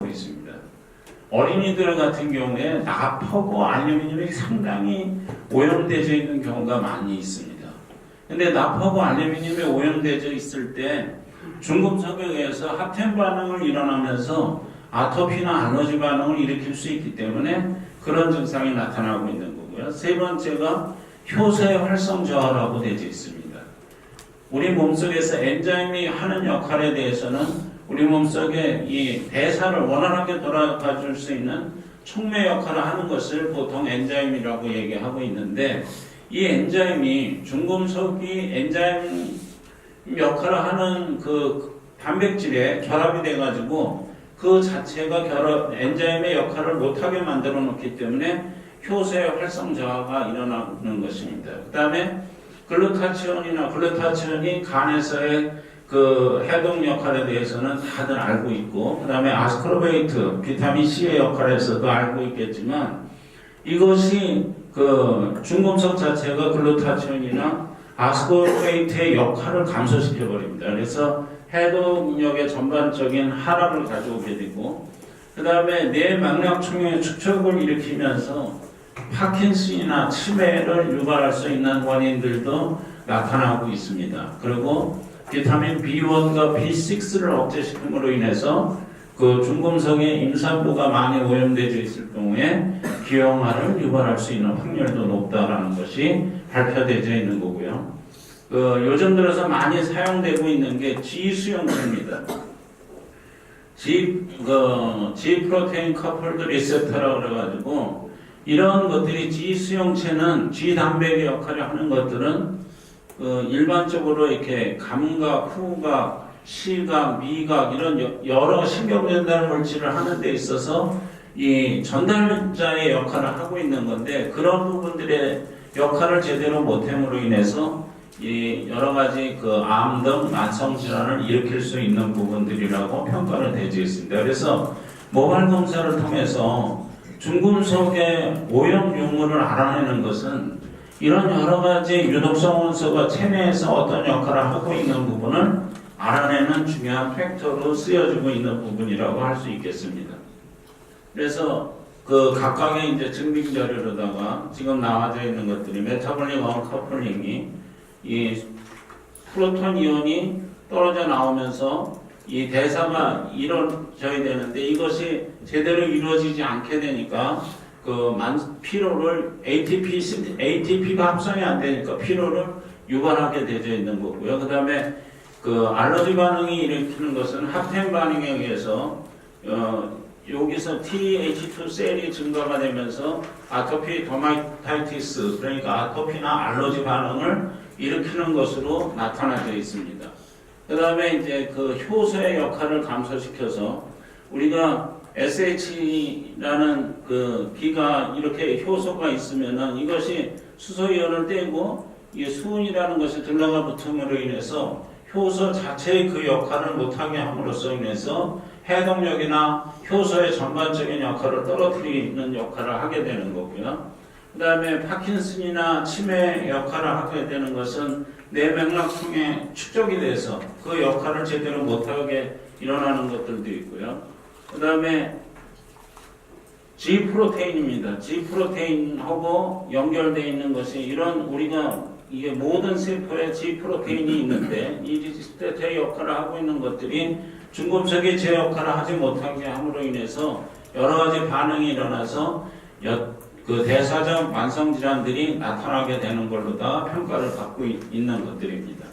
있습니다. 어린이들 같은 경우에 납하고 알루미늄이 상당히 오염되어 있는 경우가 많이 있습니다. 근데 납하고 알루미늄이 오염되어 있을 때 중금속에 의해서 합템 반응을 일어나면서 아토피나 알러지 반응을 일으킬 수 있기 때문에 그런 증상이 나타나고 있는 거고요. 세 번째가 효소의 활성 저하라고 되어 있습니다. 우리 몸속에서 엔자임이 하는 역할에 대해서는 우리 몸속에 이 대사를 원활하게 돌아가 줄 수 있는 촉매 역할을 하는 것을 보통 엔자임이라고 얘기하고 있는데, 이 엔자임이 중금속이 엔자임 역할을 하는 그 단백질에 결합이 돼가지고 그 자체가 엔자임의 역할을 못하게 만들어 놓기 때문에 효소의 활성 저하가 일어나는 것입니다. 그 다음에 글루타치온이 간에서의 그 해독 역할에 대해서는 다들 알고 있고, 그 다음에 아스코르베이트, 비타민 C의 역할에서도 알고 있겠지만, 이것이 그 중금속 자체가 글루타치온이나 아스코르베이트의 역할을 감소시켜 버립니다. 그래서 해독력의 전반적인 하락을 가져오게 되고, 그 다음에 뇌맥락총의 축적을 일으키면서 파킨슨이나 치매를 유발할 수 있는 원인들도 나타나고 있습니다. 그리고 비타민 B1과 B6를 억제시킴으로 인해서 그 중금속의 임산부가 많이 오염되어 있을 경우에 기형아를 유발할 수 있는 확률도 높다라는 것이 발표되어 있는 거고요. 요즘 들어서 많이 사용되고 있는 게 G수용체입니다. G 프로테인 커플드 리셉터라고 그래가지고, 이런 것들이 G수용체는 G 단백의 역할을 하는 것들은 일반적으로 이렇게 감각, 후각, 시각, 미각 이런 여러 신경 전달 물질을 하는 데 있어서 이 전달자의 역할을 하고 있는 건데, 그런 부분들의 역할을 제대로 못함으로 인해서 이 여러 가지 그 암 등 만성 질환을 일으킬 수 있는 부분들이라고 평가를 되어 있습니다. 그래서 모발 검사를 통해서 중금속의 오염 유무를 알아내는 것은 이런 여러 가지 유독성 원소가 체내에서 어떤 역할을 하고 있는 부분을 알아내는 중요한 팩터로 쓰여지고 있는 부분이라고 할 수 있겠습니다. 그래서 그 각각의 이제 증빙 자료로다가 지금 나와져 있는 것들이 메타볼릭 언커플링이 이 프로톤 이온이 떨어져 나오면서 이 대사가 이루어져야 되는데 이것이 제대로 이루어지지 않게 되니까 피로를 ATP가 합성이 안 되니까 피로를 유발하게 되어 있는 거고요. 그 다음에 그 알러지 반응이 일으키는 것은 합템 반응에 의해서 여기서 TH2 셀이 증가가 되면서 아토피 더마타이티스, 그러니까 아토피나 알러지 반응을 일으키는 것으로 나타나져 있습니다. 그 다음에 이제 그 효소의 역할을 감소시켜서 우리가 SH라는 그 기가 이렇게 효소가 있으면은 이것이 수소이온을 떼고 이 수은이라는 것이 들러가 붙음으로 인해서 효소 자체의 그 역할을 못하게 함으로써 인해서 해독력이나 효소의 전반적인 역할을 떨어뜨리는 역할을 하게 되는 거고요. 그 다음에 파킨슨이나 치매 역할을 하게 되는 것은 뇌맥락통에 축적이 돼서 그 역할을 제대로 못하게 일어나는 것들도 있고요. 그 다음에 G 프로테인입니다. G 프로테인하고 연결되어 있는 것이 이런 우리가 이게 모든 세포에 G 프로테인이 있는데 이 리스테트의 역할을 하고 있는 것들이 중금속의 제 역할을 하지 못하게 함으로 인해서 여러 가지 반응이 일어나서 그 대사적 만성 질환들이 나타나게 되는 걸로 다 평가를 받고 있는 것들입니다.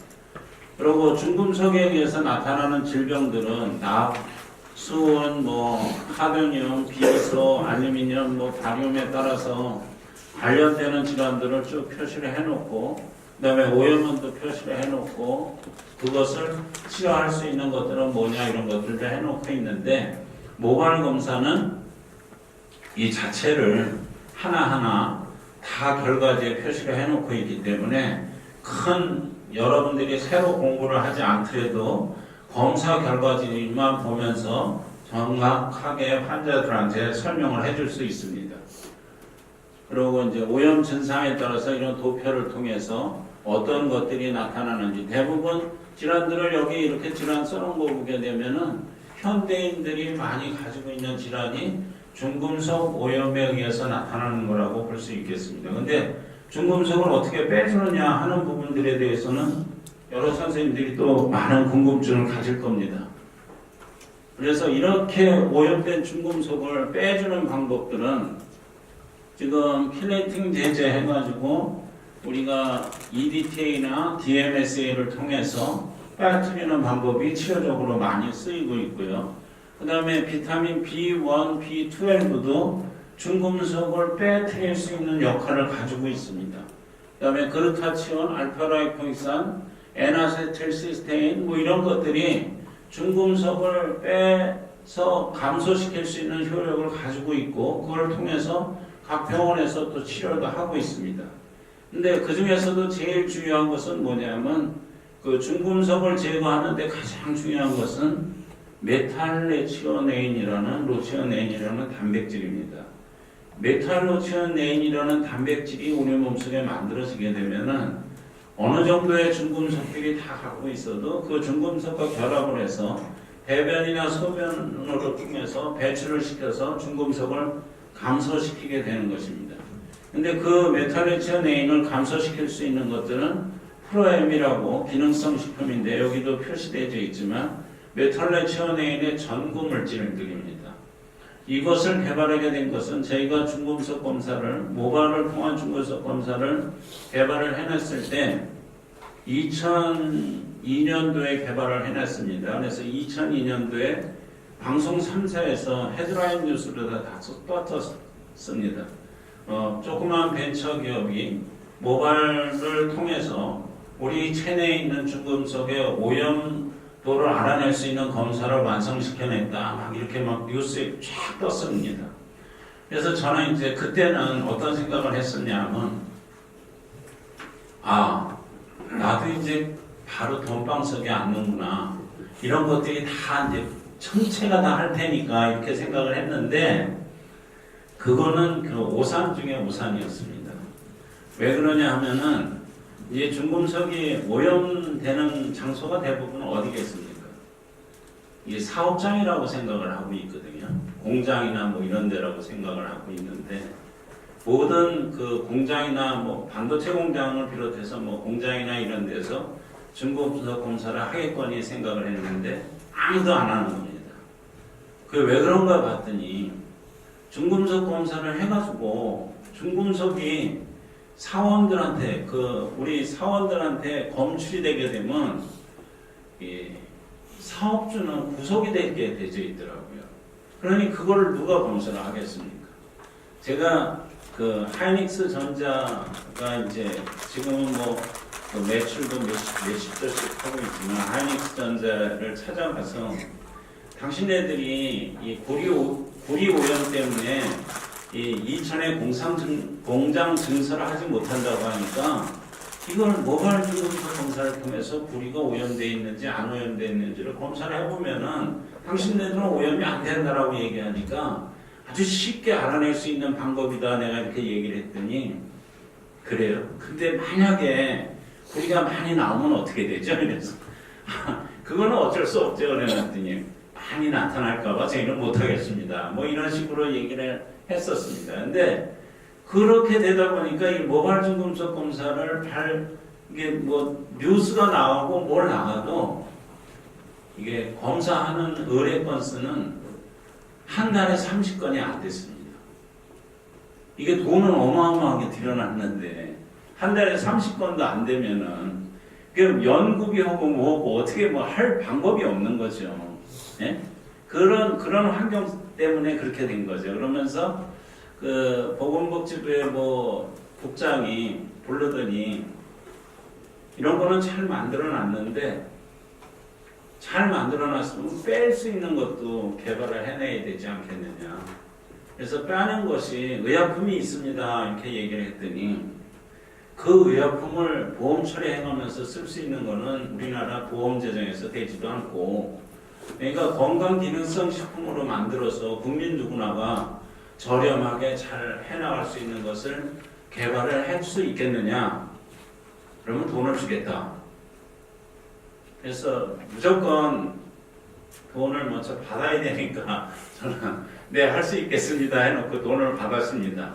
그리고 중금속에 의해서 나타나는 질병들은 납, 수은, 카드뮴, 비소, 알루미늄, 바륨에 따라서 관련되는 질환들을 쭉 표시를 해놓고, 그 다음에 오염원도 표시를 해놓고, 그것을 치료할 수 있는 것들은 뭐냐 이런 것들도 해놓고 있는데, 모발 검사는 이 자체를 하나하나 다 결과지에 표시를 해놓고 있기 때문에 여러분들이 새로 공부를 하지 않더라도 검사 결과지만 보면서 정확하게 환자들한테 설명을 해줄 수 있습니다. 그리고 이제 오염 증상에 따라서 이런 도표를 통해서 어떤 것들이 나타나는지, 대부분 질환들을 여기 이렇게 질환 써놓은 거 보게 되면은 현대인들이 많이 가지고 있는 질환이 중금속 오염에 의해서 나타나는 거라고 볼 수 있겠습니다. 근데 중금속을 어떻게 빼주느냐 하는 부분들에 대해서는 여러 선생님들이 또 많은 궁금증을 가질 겁니다. 그래서 이렇게 오염된 중금속을 빼주는 방법들은 지금 킬레이팅 제제 해가지고 우리가 EDTA나 DMSA를 통해서 빠뜨리는 방법이 치료적으로 많이 쓰이고 있고요. 그 다음에 비타민 B1, B12도 중금속을 빼뜨릴 수 있는 역할을 가지고 있습니다. 그 다음에 그루타치온, 알파라이포익산, N아세틸시스테인 뭐 이런 것들이 중금속을 빼서 감소시킬 수 있는 효력을 가지고 있고 그걸 통해서 각 병원에서 또 치료도 하고 있습니다. 근데 그 중에서도 제일 중요한 것은 뭐냐면 그 중금속을 제거하는데 가장 중요한 것은 메탈로치오네인이라는 단백질입니다. 메탈로치오네인이라는 단백질이 우리 몸속에 만들어지게 되면은 어느 정도의 중금속들이 다 갖고 있어도 그 중금속과 결합을 해서 배변이나 소변으로 통해서 배출을 시켜서 중금속을 감소시키게 되는 것입니다. 근데 그 메탈로치오네인을 감소시킬 수 있는 것들은 프로엠이라고 기능성 식품인데 여기도 표시되어 있지만 메탈로치오네인의 전구 물질들입니다. 이것을 개발하게 된 것은 저희가 중금속 검사를 모발을 통한 중금속 검사를 개발을 해냈을 때 2002년도에 개발을 해냈습니다. 그래서 2002년도에 방송 3사에서 헤드라인 뉴스로 다 떴습니다. 조그만 벤처 기업이 모발을 통해서 우리 체내에 있는 중금속의 오염도를 알아낼 수 있는 검사를 완성시켜냈다. 막 이렇게 막 뉴스에 쫙 떴습니다. 그래서 저는 이제 그때는 어떤 생각을 했었냐면, 나도 이제 바로 돈방석에 앉는구나. 이런 것들이 다 이제 천체가 다 할 테니까 이렇게 생각을 했는데, 그거는 그 오산 중에 오산이었습니다. 왜 그러냐 하면은, 이제 중금속이 오염되는 장소가 대부분 어디겠습니까? 이게 사업장이라고 생각을 하고 있거든요. 공장이나 뭐 이런 데라고 생각을 하고 있는데, 모든 그 공장이나 뭐 반도체 공장을 비롯해서 뭐 공장이나 이런 데서 중금속 검사를 하겠거니 생각을 했는데 아무도 안 하는 겁니다. 그게 왜 그런가 봤더니 중금속 검사를 해가지고 중금속이 사원들한테 우리 사원들한테 검출이 되게 되면 이 사업주는 구속이 되게 되어 있더라고요. 그러니 그거를 누가 검사를 하겠습니까? 제가 그 하이닉스 전자가 이제 지금은 뭐 매출도 몇십 조씩 하고 있지만 하이닉스 전자를 찾아가서 당신네들이 이 구리 오염 때문에 이 이천에 공장 증설을 하지 못한다고 하니까 이걸 모발 중금속 검사를 통해서 구리가 오염되어 있는지 안 오염되어 있는지를 검사를 해보면은 당신네들은 오염이 안 된다라고 얘기하니까 아주 쉽게 알아낼 수 있는 방법이다. 내가 이렇게 얘기를 했더니 그래요. 근데 만약에 구리가 많이 나오면 어떻게 되죠? 그래서 그거는 어쩔 수 없죠. 그래놨더니 많이 나타날까봐 저희는 못하겠습니다. 뭐 이런 식으로 얘기를 했었습니다. 근데 그렇게 되다 보니까 이 모발 중금속 검사를 이게 뭐 뉴스가 나오고 뭘 나가도 이게 검사하는 의뢰 건수는 한 달에 30건이 안 됐습니다. 이게 돈은 어마어마하게 들여놨는데 한 달에 30건도 안 되면은 그 연구비하고 뭐고 어떻게 뭐 할 방법이 없는 거죠. 예? 그런 환경 때문에 그렇게 된 거죠. 그러면서 그 보건복지부의 뭐 국장이 부르더니 이런 거는 잘 만들어놨는데 잘 만들어놨으면 뺄 수 있는 것도 개발을 해내야 되지 않겠느냐. 그래서 빼는 것이 의약품이 있습니다. 이렇게 얘기를 했더니 그 의약품을 보험 처리해가면서 쓸 수 있는 거는 우리나라 보험 재정에서 되지도 않고 그러니까 건강기능성 식품으로 만들어서 국민 누구나가 저렴하게 잘 해나갈 수 있는 것을 개발을 할 수 있겠느냐. 그러면 돈을 주겠다. 그래서 무조건 돈을 먼저 받아야 되니까 저는 네, 할 수 있겠습니다 해놓고 돈을 받았습니다.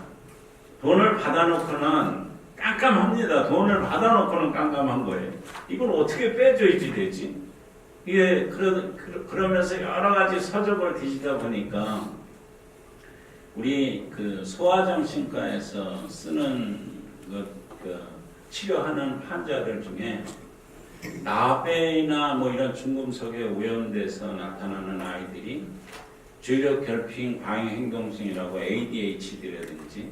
돈을 받아놓고는 깜깜합니다. 돈을 받아놓고는 깜깜한 거예요. 이걸 어떻게 빼줘야지 되지? 이게 그러면서 여러 가지 서적을 뒤지다 보니까 우리 그 소아정신과에서 쓰는 그 치료하는 환자들 중에 나베이나 뭐 이런 중금속에 오염돼서 나타나는 아이들이 주의력 결핍, 광해 행동증이라고 ADHD라든지